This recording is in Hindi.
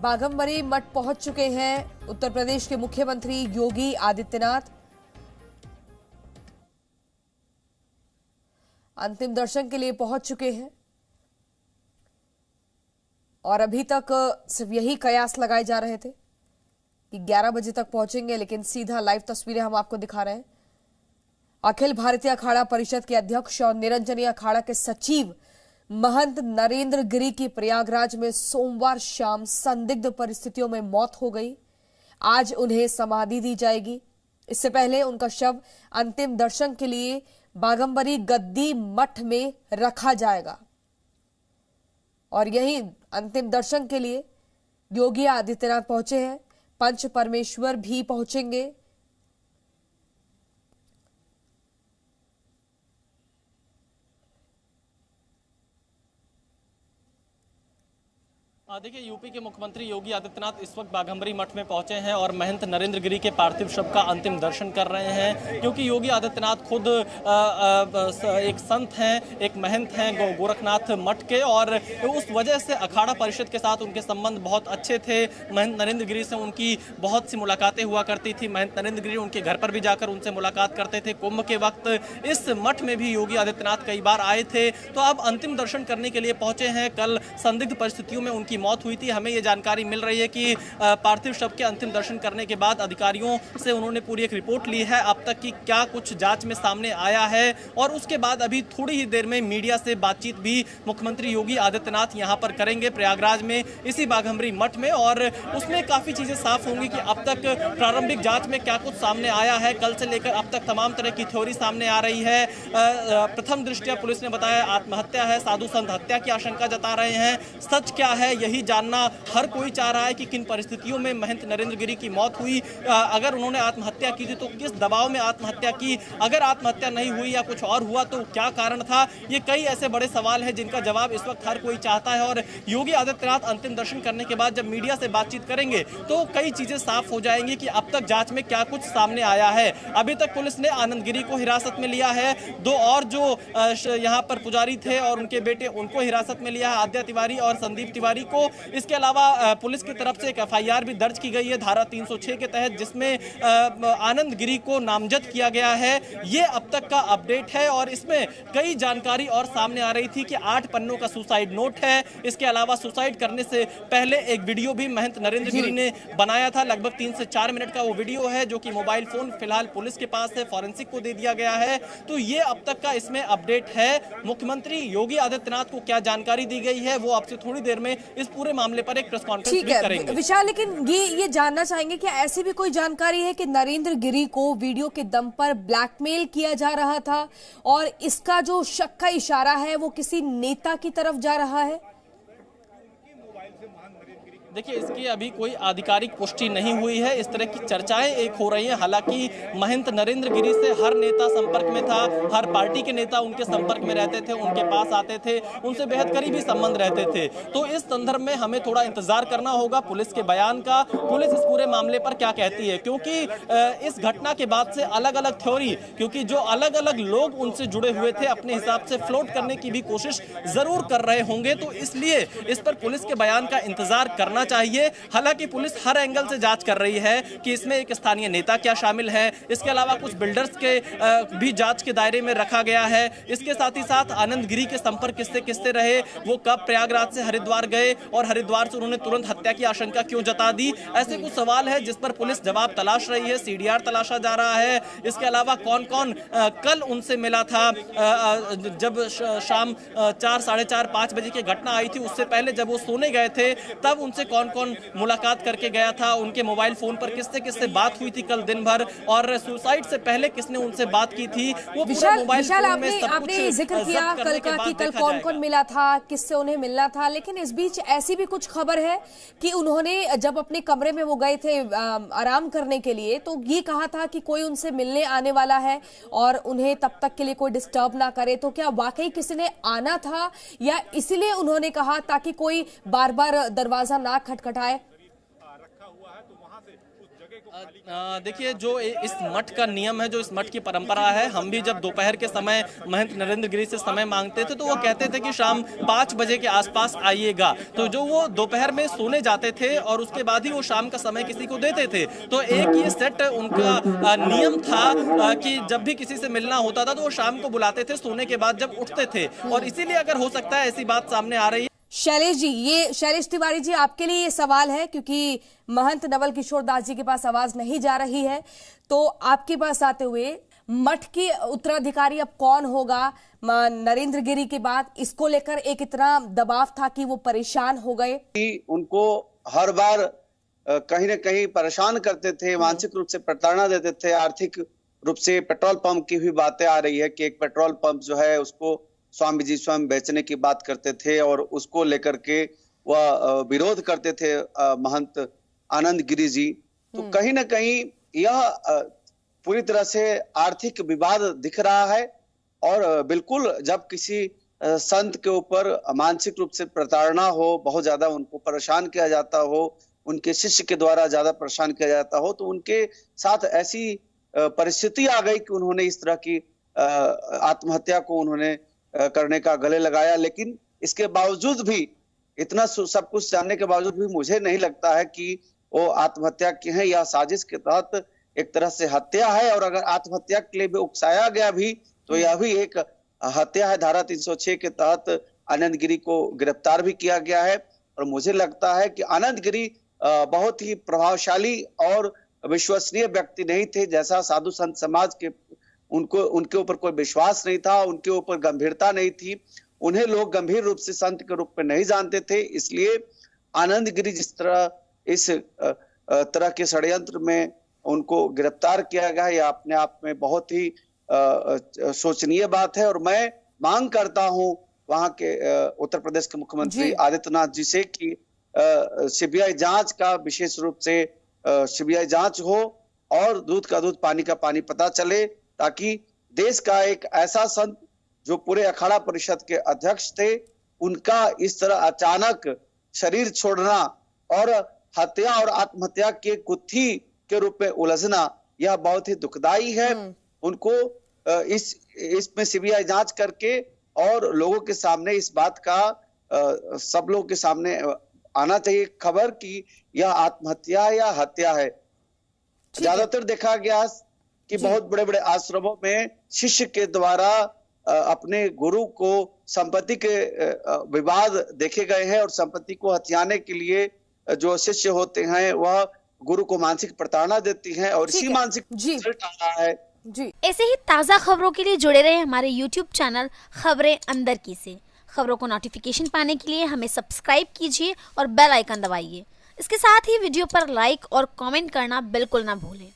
बाघंबरी मठ पहुंच चुके हैं उत्तर प्रदेश के मुख्यमंत्री योगी आदित्यनाथ। अंतिम दर्शन के लिए पहुंच चुके हैं और अभी तक सिर्फ यही कयास लगाए जा रहे थे कि 11 बजे तक पहुंचेंगे, लेकिन सीधा लाइव तस्वीरें हम आपको दिखा रहे हैं। अखिल भारतीय अखाड़ा परिषद के अध्यक्ष और निरंजनी अखाड़ा के सचिव महंत नरेंद्र गिरी की प्रयागराज में सोमवार शाम संदिग्ध परिस्थितियों में मौत हो गई। आज उन्हें समाधि दी जाएगी। इससे पहले उनका शव अंतिम दर्शन के लिए बाघंबरी गद्दी मठ में रखा जाएगा और यहीं अंतिम दर्शन के लिए योगी आदित्यनाथ पहुंचे हैं। पंच परमेश्वर भी पहुंचेंगे। देखिए, यूपी के मुख्यमंत्री योगी आदित्यनाथ इस वक्त बाघंबरी मठ में पहुंचे हैं और महंत नरेंद्र गिरी के पार्थिव शव का अंतिम दर्शन कर रहे हैं, क्योंकि योगी आदित्यनाथ खुद एक संत हैं, एक महंत हैं गोरखनाथ मठ के, और उस वजह से अखाड़ा परिषद के साथ उनके संबंध बहुत अच्छे थे। महंत नरेंद्र गिरी से उनकी बहुत सी मुलाकातें हुआ करती थी। महंत नरेंद्र गिरी उनके घर पर भी जाकर उनसे मुलाकात करते थे। कुंभ के वक्त इस मठ में भी योगी आदित्यनाथ कई बार आए थे। तो अब अंतिम दर्शन करने के लिए पहुंचे हैं। कल संदिग्ध परिस्थितियों में उनकी मौत हुई थी। हमें यह जानकारी मिल रही है कि पार्थिव शव के अंतिम दर्शन करने के बाद अधिकारियों से उन्होंने पूरी एक रिपोर्ट ली है अब तक की क्या कुछ जांच में सामने आया है, और उसके बाद अभी थोड़ी ही देर में मीडिया से बातचीत भी मुख्यमंत्री योगी आदित्यनाथ यहां पर करेंगे प्रयागराज में, इसी बाघंबरी मठ में, और उसमें काफी चीजें साफ होंगी कि अब तक प्रारंभिक जांच में क्या कुछ सामने आया है। कल से लेकर अब तक तमाम तरह की थ्योरी सामने आ रही है। प्रथम दृष्टया पुलिस ने बताया आत्महत्या है, साधु संत हत्या की आशंका जता रहे हैं। सच क्या है यही जानना हर कोई चाह रहा है कि किन परिस्थितियों में महंत नरेंद्र गिरी की मौत हुई। अगर उन्होंने आत्महत्या की थी तो किस दबाव में आत्महत्या की, अगर आत्महत्या नहीं हुई या कुछ और हुआ तो क्या कारण था। ये कई ऐसे बड़े सवाल हैं जिनका जवाब इस वक्त हर कोई चाहता है, और योगी आदित्यनाथ अंतिम दर्शन करने के बाद जब मीडिया से बातचीत करेंगे तो कई चीजें साफ हो जाएंगी कि अब तक जांच में क्या कुछ सामने आया है। अभी तक पुलिस ने आनंद गिरी को हिरासत में लिया है। दो और जो यहाँ पर पुजारी थे और उनके बेटे, उनको हिरासत में लिया है, आद्या तिवारी और संदीप तिवारी को। इसके अलावा पुलिस की तरफ से एक एफआईआर भी दर्ज की गई है धारा 306 के तहत, जिसमें आनंद गिरी को नामजद किया गया है। ये अब तक का अपडेट है और इसमें कई जानकारी और सामने आ रही थी कि 8 पन्नों का सुसाइड नोट है। इसके अलावा सुसाइड करने से पहले एक वीडियो भी महंत नरेंद्र गिरी ने बनाया था। लगभग 3 से 4 मिनट का वो वीडियो है, जो कि मोबाइल फोन फिलहाल पुलिस के पास है, फॉरेंसिक को दे दिया गया है। तो ये अब तक का इसमें अपडेट है। मुख्यमंत्री योगी आदित्यनाथ को क्या जानकारी दी गई है वो आपसे थोड़ी देर में इस पूरे मामले पर एक प्रेस कॉन्फ्रेंस भी करेंगे। विशाल, लेकिन ये जानना चाहेंगे कि ऐसी भी कोई जानकारी है कि नरेंद्र गिरी को वीडियो के दम पर ब्लैकमेल किया जा रहा था और इसका जो शक का इशारा है वो किसी नेता की तरफ जा रहा है? देखिए, इसकी अभी कोई आधिकारिक पुष्टि नहीं हुई है। इस तरह की चर्चाएं एक हो रही हैं। हालांकि महंत नरेंद्र गिरी से हर नेता संपर्क में था, हर पार्टी के नेता उनके संपर्क में रहते थे, उनके पास आते थे, उनसे बेहद करीबी संबंध रहते थे। तो इस संदर्भ में हमें थोड़ा इंतजार करना होगा पुलिस के बयान का, पुलिस इस पूरे मामले पर क्या कहती है, क्योंकि इस घटना के बाद से अलग अलग थ्योरी, क्योंकि जो अलग अलग लोग उनसे जुड़े हुए थे, अपने हिसाब से फ्लोट करने की भी कोशिश जरूर कर रहे होंगे। तो इसलिए इस पर पुलिस के बयान का इंतजार करना चाहिए। हालांकि पुलिस हर एंगल से जांच कर रही है कि इसमें एक स्थानीय नेता क्या शामिल है। इसके अलावा कुछ बिल्डर्स के भी जांच के दायरे में रखा गया है। इसके साथ ही साथ आनंद गिरी के संपर्क किससे किससे रहे, वो कब प्रयागराज से हरिद्वार गए और हरिद्वार से उन्होंने तुरंत हत्या की आशंका क्यों जता दी। ऐसे कुछ सवाल है जिस पर पुलिस जवाब तलाश रही है। सीडीआर तलाशा जा रहा है। इसके अलावा कौन कौन कल उनसे मिला था, जब शाम 4, साढ़े 4, 5 बजे की घटना आई थी, उससे पहले जब वो सोने गए थे तब उनसे कौन कौन मुलाकात करके गया था, उनके मोबाइल फोन पर किससे किससे बात हुई थी कल दिन भर, और सुसाइड से पहले किसने उनसे बात की थी, वो पूरे मोबाइल फोन में सब कुछ जिक्र किया कल का कि कल कौन कौन मिला था, किससे उन्हें मिलना था। लेकिन इस बीच ऐसी भी कुछ खबर है कि उन्होंने जब अपने कमरे में वो गए थे आराम करने के लिए, तो ये कहा था कि कोई उनसे मिलने आने वाला है और उन्हें तब तक के लिए कोई डिस्टर्ब ना करे। तो क्या वाकई किसी ने आना था या इसलिए उन्होंने कहा ताकि कोई बार बार दरवाजा ना खटखटाए? रखा हुआ है तो वहां से उस जगह देखिए, जो इस मठ का नियम है, जो इस मठ की परंपरा है, हम भी जब दोपहर के समय महंत नरेंद्र गिरी से समय मांगते थे तो वो कहते थे कि शाम 5 बजे के आसपास आइएगा। तो जो वो दोपहर में सोने जाते थे और उसके बाद ही वो शाम का समय किसी को देते थे। तो एक ये सेट उनका नियम था कि जब भी किसी से मिलना होता था तो वो शाम को बुलाते थे सोने के बाद जब उठते थे, और इसीलिए अगर हो सकता है ऐसी बात सामने आ रही है। शैलेश जी, ये शैलेश तिवारी जी, आपके लिए ये सवाल है, क्योंकि महंत नवल किशोर दास जी के पास आवाज नहीं जा रही है, तो आपके पास आते हुए मठ के उत्तराधिकारी अब कौन होगा नरेंद्र गिरी के बाद, इसको लेकर एक इतना दबाव था कि वो परेशान हो गए। उनको हर बार कहीं ना कहीं परेशान करते थे, मानसिक रूप से प्रताड़ना देते थे, आर्थिक रूप से। पेट्रोल पंप की भी बातें आ रही है कि एक पेट्रोल पंप जो है उसको स्वामी जी स्वयं बेचने की बात करते थे और उसको लेकर के वह विरोध करते थे महंत आनंद गिरी जी। तो कहीं ना कहीं यह पूरी तरह से आर्थिक विवाद दिख रहा है, और बिल्कुल जब किसी संत के ऊपर मानसिक रूप से प्रताड़ना हो, बहुत ज्यादा उनको परेशान किया जाता हो, उनके शिष्य के द्वारा ज्यादा परेशान किया जाता हो, तो उनके साथ ऐसी परिस्थिति आ गई कि उन्होंने इस तरह की आत्महत्या को उन्होंने करने का गले लगाया। लेकिन इसके बावजूद भी, इतना सब कुछ जानने के बावजूद भी मुझे नहीं लगता है कि वो आत्महत्या की है। यह साजिश के तहत एक तरह से हत्या है, और अगर आत्महत्या के लिए भी उकसाया गया भी तो यह भी एक हत्या है। धारा 306 के तहत आनंद गिरी को गिरफ्तार भी किया गया है, और मुझे लगता है कि आनंद गिरी बहुत ही प्रभावशाली और विश्वसनीय व्यक्ति नहीं थे। जैसा साधु संत समाज के उनके ऊपर कोई विश्वास नहीं था, उनके ऊपर गंभीरता नहीं थी, उन्हें लोग गंभीर रूप से संत के रूप में नहीं जानते थे। इसलिए आनंद गिरी जिस तरह इस तरह के षड्यंत्र में उनको गिरफ्तार किया गया, यह अपने आप में बहुत ही शोचनीय बात है। और मैं मांग करता हूं वहां के उत्तर प्रदेश के मुख्यमंत्री आदित्यनाथ जी से कि सीबीआई जांच का, विशेष रूप से सीबीआई जांच हो और दूध का दूध पानी का पानी पता चले, ताकि देश का एक ऐसा संत जो पूरे अखाड़ा परिषद के अध्यक्ष थे, उनका इस तरह अचानक शरीर छोड़ना और हत्या और आत्महत्या के गुत्थी के रूप में उलझना, यह बहुत ही दुखदाई है। उनको इसमें सीबीआई जांच करके और लोगों के सामने इस बात का सब लोगों के सामने आना चाहिए खबर कि यह आत्महत्या या हत्या है। ज्यादातर देखा गया कि बहुत बड़े बड़े आश्रमों में शिष्य के द्वारा अपने गुरु को संपत्ति के विवाद देखे गए हैं, और संपत्ति को हथियाने के लिए जो शिष्य होते हैं वह गुरु को मानसिक प्रताड़ना देती हैं, और इसी मानसिक है। जी, ऐसे ही ताज़ा खबरों के लिए जुड़े रहे हमारे YouTube चैनल खबरें अंदर की से। खबरों को नोटिफिकेशन पाने के लिए हमें सब्सक्राइब कीजिए और बेल आइकन दबाइए। इसके साथ ही वीडियो पर लाइक और कमेंट करना बिल्कुल ना भूलें।